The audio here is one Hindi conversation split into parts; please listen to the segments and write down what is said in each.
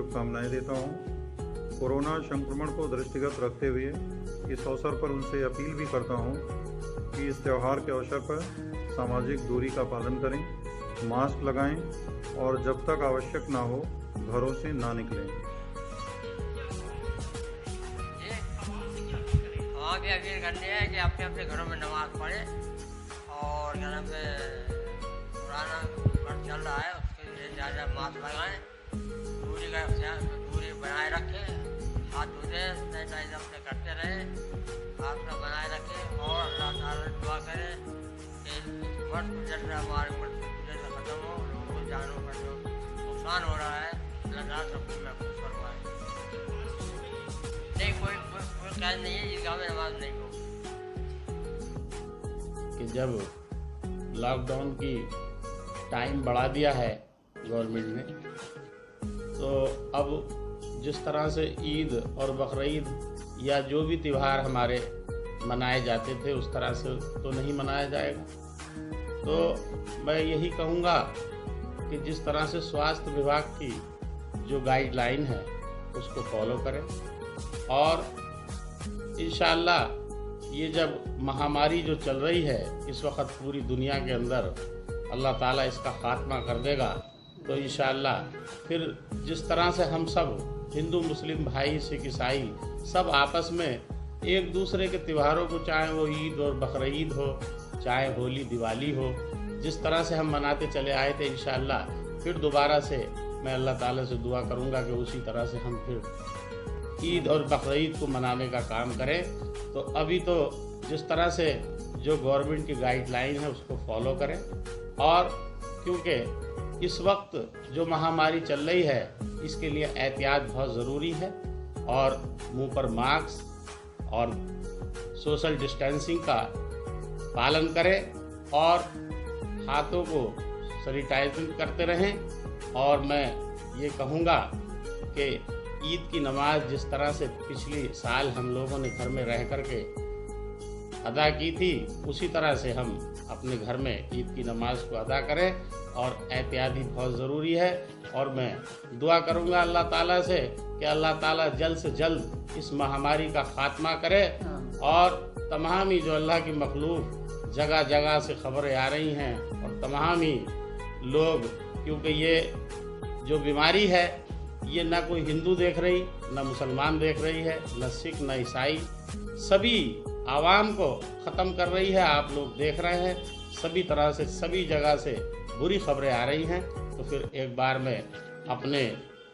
शुभकामनाएं देता हूं। कोरोना संक्रमण को दृष्टिगत रखते हुए इस अवसर पर उनसे अपील भी करता हूं कि इस त्यौहार के अवसर पर सामाजिक दूरी का पालन करें, मास्क लगाएं और जब तक आवश्यक ना हो घरों से ना निकलें। आगे अपील करनी है कि अपने अपने घरों में नमाज पढ़े और घर में पुराना चल रहा है उसके लिए ज़्यादा मास्क लगाएं, दूरी बनाए रखें, हाथ धोते सैनिटाइजर अपने करते रहें, हाथ का बनाए रखें और अल्लाह ताला दुआ करें कि वर्ष जैसे हमारे मुल्क जैसे ख़त्म हो, लोगों को जानों का जो नुकसान हो रहा है अल्लाह ताला सबको महफूज करवाए। नहीं कोई कैद नहीं है, ईदगाह में नमाज नहीं हो। कि जब लॉकडाउन की टाइम बढ़ा दिया है गवर्नमेंट ने, तो अब जिस तरह से ईद और बकरीद या जो भी त्यौहार हमारे मनाए जाते थे उस तरह से तो नहीं मनाया जाएगा। तो मैं यही कहूँगा कि जिस तरह से स्वास्थ्य विभाग की जो गाइडलाइन है उसको फॉलो करें और इंशाअल्लाह ये जब महामारी जो चल रही है इस वक्त पूरी दुनिया के अंदर अल्लाह ताला इसका खात्मा कर देगा, तो इंशाअल्लाह फिर जिस तरह से हम सब हिंदू मुस्लिम भाई सिख ईसाई सब आपस में एक दूसरे के त्योहारों को, चाहे वो ईद और बकरीद हो, चाहे होली दिवाली हो, जिस तरह से हम मनाते चले आए थे इंशाअल्लाह फिर दोबारा से मैं अल्लाह ताला से दुआ करूँगा कि उसी तरह से हम फिर ईद और बकरीद को मनाने का काम करें। तो अभी तो जिस तरह से जो गवर्नमेंट की गाइडलाइन है उसको फॉलो करें और क्योंकि इस वक्त जो महामारी चल रही है इसके लिए एहतियात बहुत ज़रूरी है और मुंह पर मास्क और सोशल डिस्टेंसिंग का पालन करें और हाथों को सैनिटाइजिंग करते रहें। और मैं ये कहूँगा कि ईद की नमाज जिस तरह से पिछले साल हम लोगों ने घर में रह कर के अदा की थी उसी तरह से हम अपने घर में ईद की नमाज को अदा करें और एहतियात बहुत ज़रूरी है। और मैं दुआ करूंगा अल्लाह ताला से कि अल्लाह ताला जल्द से जल्द इस महामारी का खात्मा करे और तमाम ही जो अल्लाह की मखलूक जगह जगह से खबरें आ रही हैं और तमाम ही लोग, क्योंकि ये जो बीमारी है ये ना कोई हिंदू देख रही, ना मुसलमान देख रही है, न सिख न ईसाई, सभी आवाम को ख़त्म कर रही है। आप लोग देख रहे हैं सभी तरह से सभी जगह से बुरी खबरें आ रही हैं। तो फिर एक बार मैं अपने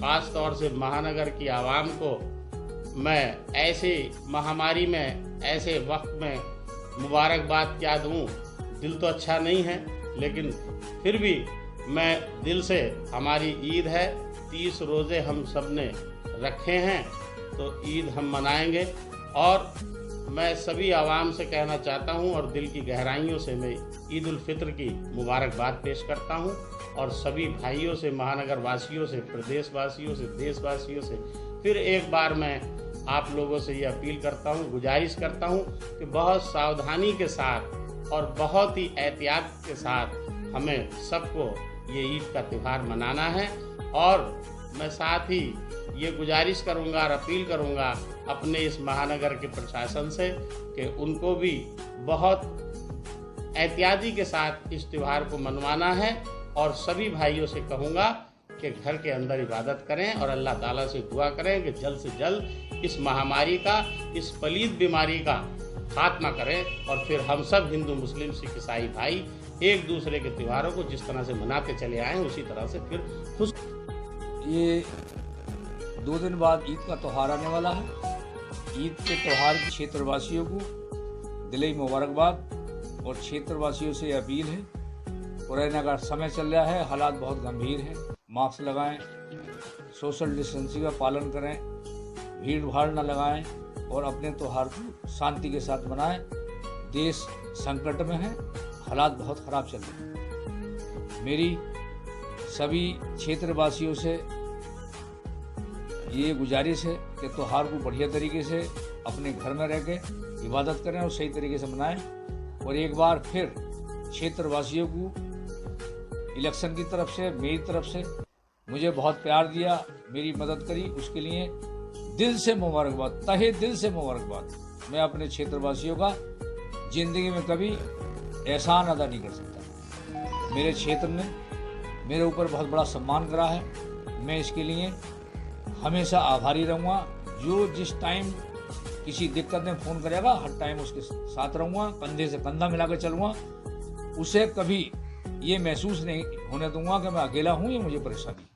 ख़ास तौर से महानगर की आवाम को मैं ऐसी महामारी में ऐसे वक्त में मुबारकबाद क्या दूँ। दिल तो अच्छा नहीं है लेकिन फिर भी मैं दिल से, हमारी ईद है, 30 रोज़े हम सब ने रखे हैं तो ईद हम मनाएंगे और मैं सभी आवाम से कहना चाहता हूं और दिल की गहराइयों से मैं ईद उल फित्र की मुबारकबाद पेश करता हूं और सभी भाइयों से, महानगर वासियों से, प्रदेशवासियों से, देशवासियों से फिर एक बार मैं आप लोगों से ये अपील करता हूं, गुजारिश करता हूं कि बहुत सावधानी के साथ और बहुत ही एहतियात के साथ हमें सबको ये ईद का त्यौहार मनाना है। और मैं साथ ही ये गुजारिश करूंगा और अपील करूंगा अपने इस महानगर के प्रशासन से कि उनको भी बहुत एहतियाती के साथ इस त्यौहार को मनवाना है और सभी भाइयों से कहूँगा कि घर के अंदर इबादत करें और अल्लाह ताला से दुआ करें कि जल्द से जल्द इस महामारी का, इस पलीद बीमारी का खात्मा करें और फिर हम सब हिंदू मुस्लिम सिख ईसाई भाई एक दूसरे के त्योहारों को जिस तरह से मनाते चले आए हैं उसी तरह से फिर खुश। ये 2 दिन बाद ईद का त्यौहार आने वाला है। ईद के त्यौहार की क्षेत्रवासियों को दिली मुबारकबाद और क्षेत्रवासियों से अपील है, कोरोना का समय चल रहा है, हालात बहुत गंभीर हैं, मास्क लगाएं, सोशल डिस्टेंसिंग का पालन करें, भीड़ भाड़ न लगाएं और अपने त्यौहार को शांति के साथ मनाएं। देश संकट में है, हालात बहुत ख़राब चल रहे हैं। मेरी सभी क्षेत्रवासियों से ये गुजारिश है कि त्यौहार को बढ़िया तरीके से अपने घर में रह के इबादत करें और सही तरीके से मनाएं। और एक बार फिर क्षेत्रवासियों को इलेक्शन की तरफ से, मेरी तरफ से मुझे बहुत प्यार दिया, मेरी मदद करी, उसके लिए दिल से मुबारकबाद, तहे दिल से मुबारकबाद। मैं अपने क्षेत्रवासियों का जिंदगी में कभी एहसान अदा नहीं कर सकता। मेरे क्षेत्र ने मेरे ऊपर बहुत बड़ा सम्मान करा है, मैं इसके लिए हमेशा आभारी रहूँगा। जो जिस टाइम किसी दिक्कत में फ़ोन करेगा, हर टाइम उसके साथ रहूँगा, कंधे से कंधा मिलाकर चलूँगा। उसे कभी ये महसूस नहीं होने दूंगा कि मैं अकेला हूँ, ये मुझे परेशानी।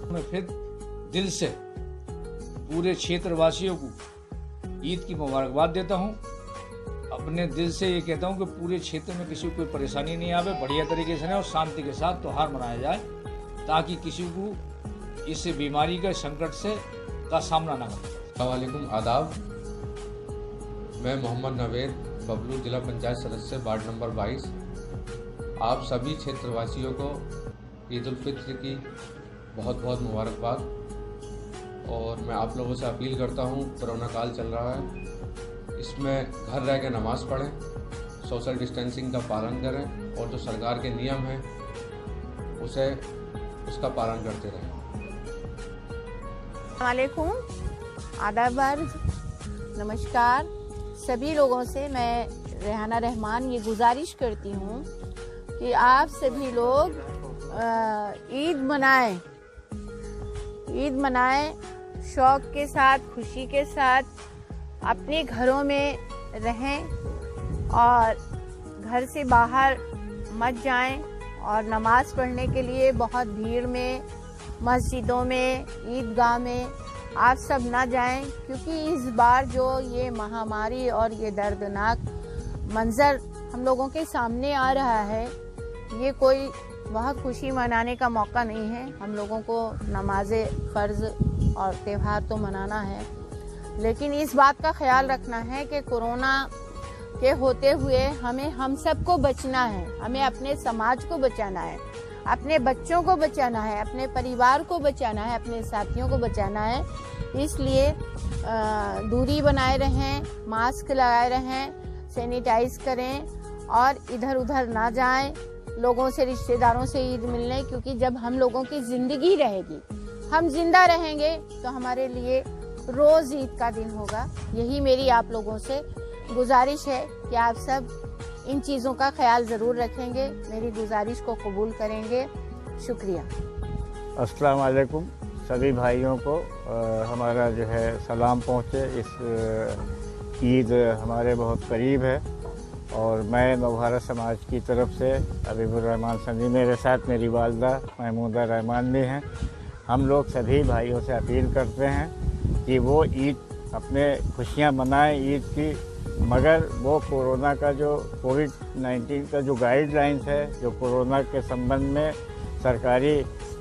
मैं फिर दिल से पूरे क्षेत्रवासियों को ईद की मुबारकबाद देता हूँ। अपने दिल से ये कहता हूँ कि पूरे क्षेत्र में किसी को कोई परेशानी नहीं आवे, बढ़िया तरीके से और शांति के साथ त्योहार मनाया जाए, ताकि किसी को इस बीमारी के संकट से का सामना ना करना। अस्सलाम वालेकुम, आदाब। मैं मोहम्मद नवेद बबलू, जिला पंचायत सदस्य, वार्ड नंबर 22। आप सभी क्षेत्रवासियों को ईद उल फित्र की बहुत बहुत मुबारकबाद। और मैं आप लोगों से अपील करता हूँ, कोरोना काल चल रहा है, इसमें घर रह के नमाज़ पढ़ें, सोशल डिस्टेंसिंग का पालन करें और जो सरकार के नियम हैं उसका पालन करते रहें। वालेकुम, आदाब, नमस्कार। सभी लोगों से मैं रेहाना रहमान ये गुजारिश करती हूँ कि आप सभी लोग ईद मनाएं शौक के साथ, खुशी के साथ। अपने घरों में रहें और घर से बाहर मत जाएं। और नमाज़ पढ़ने के लिए बहुत भीड़ में, मस्जिदों में, ईदगाह में आप सब ना जाएं, क्योंकि इस बार जो ये महामारी और ये दर्दनाक मंज़र हम लोगों के सामने आ रहा है, ये कोई वह खुशी मनाने का मौका नहीं है। हम लोगों को नमाज़े फ़र्ज़ और त्यौहार तो मनाना है, लेकिन इस बात का ख्याल रखना है कि कोरोना के होते हुए हम सबको बचना है। हमें अपने समाज को बचाना है, अपने बच्चों को बचाना है, अपने परिवार को बचाना है, अपने साथियों को बचाना है। इसलिए दूरी बनाए रहें, मास्क लगाए रहें, सैनिटाइज करें और इधर उधर ना जाएं लोगों से, रिश्तेदारों से ईद मिलने, क्योंकि जब हम लोगों की ज़िंदगी रहेगी, हम जिंदा रहेंगे, तो हमारे लिए रोज़ ईद का दिन होगा। यही मेरी आप लोगों से गुजारिश है कि आप सब इन चीज़ों का ख्याल ज़रूर रखेंगे, मेरी गुजारिश को कबूल करेंगे। शुक्रिया। अस्सलाम वालेकुम। सभी भाइयों को हमारा जो है सलाम पहुँचे। इस ईद हमारे बहुत करीब है और मैं नवभारत समाज की तरफ से हबीबुर रहमान संधी, मेरे साथ मेरी वालदा महमूदा रहमान भी हैं। हम लोग सभी भाइयों से अपील करते हैं कि वो ईद अपने खुशियाँ मनाएं ईद की, मगर वो कोरोना का जो कोविड-19 का जो गाइडलाइंस है, जो कोरोना के संबंध में सरकारी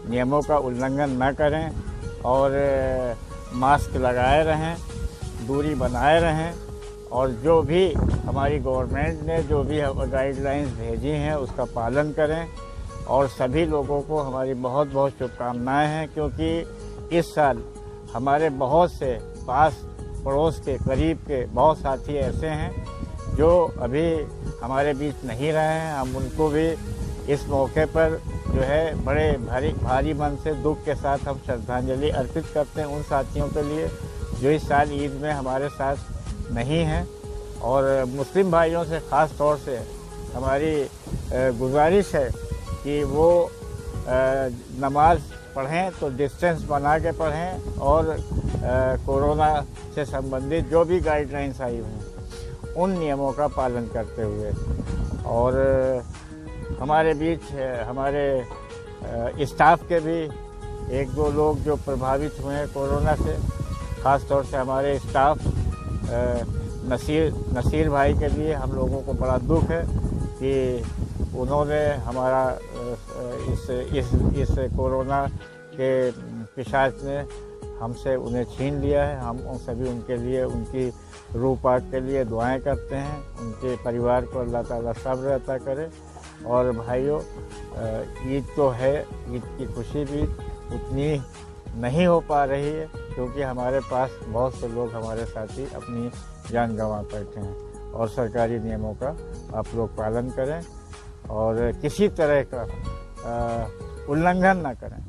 नियमों का उल्लंघन न करें और मास्क लगाए रहें, दूरी बनाए रहें और जो भी हमारी गवर्नमेंट ने जो भी गाइडलाइंस भेजी हैं उसका पालन करें। और सभी लोगों को हमारी बहुत बहुत शुभकामनाएं हैं, क्योंकि इस साल हमारे बहुत से पास पड़ोस के, करीब के बहुत साथी ऐसे हैं जो अभी हमारे बीच नहीं रहे हैं। हम उनको भी इस मौके पर जो है बड़े भारी मन से दुख के साथ हम श्रद्धांजलि अर्पित करते हैं उन साथियों के लिए जो इस साल ईद में हमारे साथ नहीं हैं। और मुस्लिम भाइयों से ख़ास तौर से हमारी गुजारिश है कि वो नमाज पढ़ें तो डिस्टेंस बना के पढ़ें और कोरोना से संबंधित जो भी गाइडलाइंस आई हैं उन नियमों का पालन करते हुए। और हमारे बीच हमारे स्टाफ के भी एक दो लोग जो प्रभावित हुए हैं कोरोना से, ख़ास तौर से हमारे स्टाफ नसीर भाई के लिए हम लोगों को बड़ा दुख है कि उन्होंने हमारा इस कोरोना के पिशाच ने हमसे उन्हें छीन लिया है। हम सभी उनके लिए, उनकी रूह पाक के लिए दुआएं करते हैं। उनके परिवार को अल्लाह ताला सब्र अता करे। और भाइयों, ईद तो है, ईद की खुशी भी उतनी नहीं हो पा रही है क्योंकि हमारे पास बहुत से लोग, हमारे साथी अपनी जान गंवा बैठे हैं। और सरकारी नियमों का आप लोग पालन करें और किसी तरह का उल्लंघन ना करें।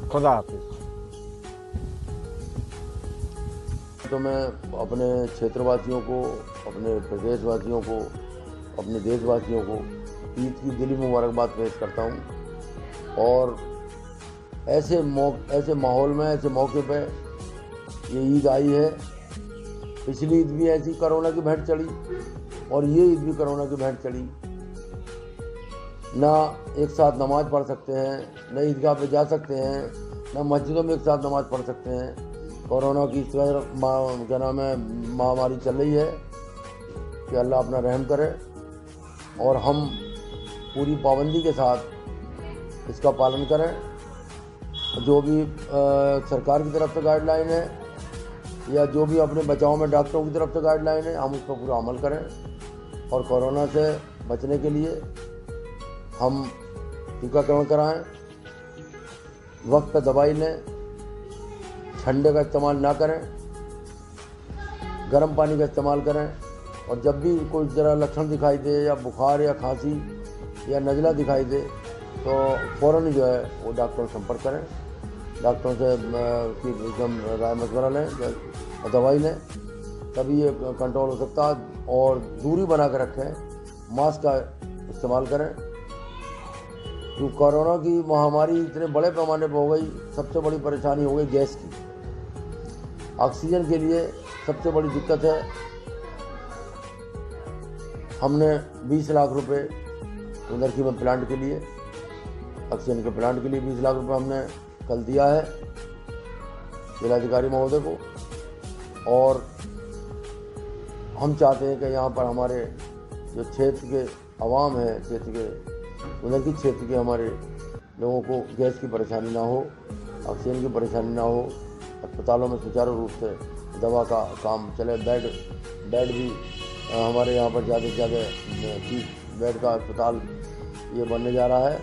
खुदा हाफिज। तो मैं अपने क्षेत्रवासियों को, अपने प्रदेशवासियों को, अपने देशवासियों को ईद की दिली मुबारकबाद पेश करता हूँ। और ऐसे माहौल में, ऐसे मौके पे ये ईद आई है। पिछली ईद भी ऐसी कोरोना की भेंट चढ़ी और ये ईद भी कोरोना की भेंट चढ़ी। ना एक साथ नमाज पढ़ सकते हैं, न ईदगाह पे जा सकते हैं, ना मस्जिदों में एक साथ नमाज पढ़ सकते हैं। कोरोना की क्या नाम है महामारी चल रही है कि अल्लाह अपना रहम करे और हम पूरी पाबंदी के साथ इसका पालन करें। जो भी सरकार की तरफ से गाइडलाइन है या जो भी अपने बचाव में डॉक्टरों की तरफ से गाइडलाइन है, हम उस पर पूरा अमल करें। और कोरोना से बचने के लिए हम टीकाकरण कराएं, वक्त पर दवाई लें, ठंडे का इस्तेमाल ना करें, गर्म पानी का इस्तेमाल करें। और जब भी कोई ज़रा लक्षण दिखाई दे या बुखार या खांसी या नज़ला दिखाई दे तो फ़ौरन जो है वो डॉक्टर से संपर्क करें, डॉक्टरों से एकदम राय मशवरा लें, दवाई लें, तभी ये कंट्रोल हो सकता है। और दूरी बना कर रखें, मास्क का इस्तेमाल करें। जो कोरोना की महामारी इतने बड़े पैमाने पर हो गई, सबसे बड़ी परेशानी हो गई गैस की। ऑक्सीजन के लिए सबसे बड़ी दिक्कत है। हमने 20 लाख रुपए उधर में प्लांट के लिए, ऑक्सीजन के प्लांट के लिए 20 लाख रुपए हमने कल दिया है जिलाधिकारी महोदय को। और हम चाहते हैं कि यहाँ पर हमारे जो क्षेत्र के आवाम है, क्षेत्र के उधर की क्षेत्र के हमारे लोगों को गैस की परेशानी ना हो, ऑक्सीजन की परेशानी ना हो, अस्पतालों में सुचारू रूप से दवा का काम चले। बेड भी हमारे यहाँ पर ज़्यादा से ज़्यादा 30 बेड का अस्पताल ये बनने जा रहा है।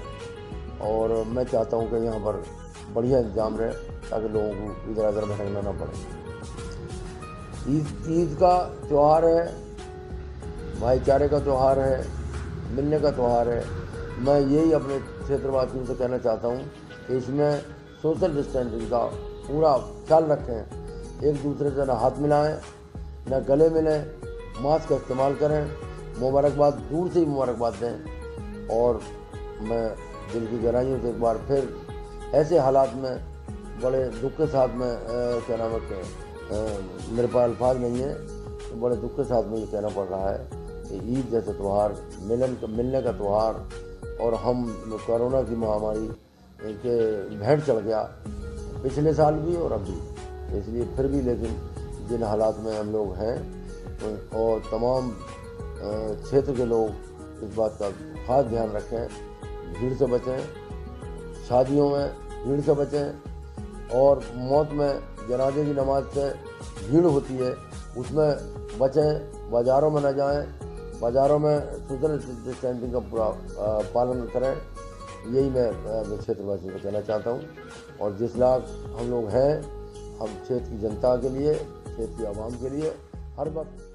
और मैं चाहता हूँ कि यहाँ पर बढ़िया इंतजाम रहे ताकि लोगों को इधर उधर भटकना ना पड़े। ईद का त्यौहार है, भाईचारे का त्यौहार है, मिलने का त्यौहार है। मैं यही अपने क्षेत्रवासियों से कहना चाहता हूँ कि इसमें सोशल डिस्टेंसिंग का पूरा ख्याल रखें, एक दूसरे से ना हाथ मिलाएं, ना गले मिलें, मास्क का इस्तेमाल करें, मुबारकबाद दूर से ही मुबारकबाद दें। और मैं दिल की गहराइयों से एक बार फिर ऐसे हालात में बड़े दुख के साथ में क्या नाम है, मेरे पास अल्फाज नहीं है, तो बड़े दुख के साथ में ये कहना पड़ रहा है कि ईद जैसे त्यौहार, मिलने का त्यौहार, और हम कोरोना की महामारी के भेंट चढ़ गया पिछले साल भी और अब भी। इसलिए फिर भी लेकिन जिन हालात में हम लोग हैं और तमाम क्षेत्र के लोग इस बात का खास ध्यान रखें, भीड़ से बचें, शादियों में भीड़ से बचें, और मौत में जनाजे की नमाज से भीड़ होती है उसमें बचें। बाज़ारों में न जाएं, बाज़ारों में सोशल डिस्टेंसिंग का पूरा पालन करें। यही मैं क्षेत्रवासियों को कहना चाहता हूँ। और जिस लाख हम लोग हैं, हम क्षेत्र की जनता के लिए, क्षेत्र की आवाम के लिए हर वक्त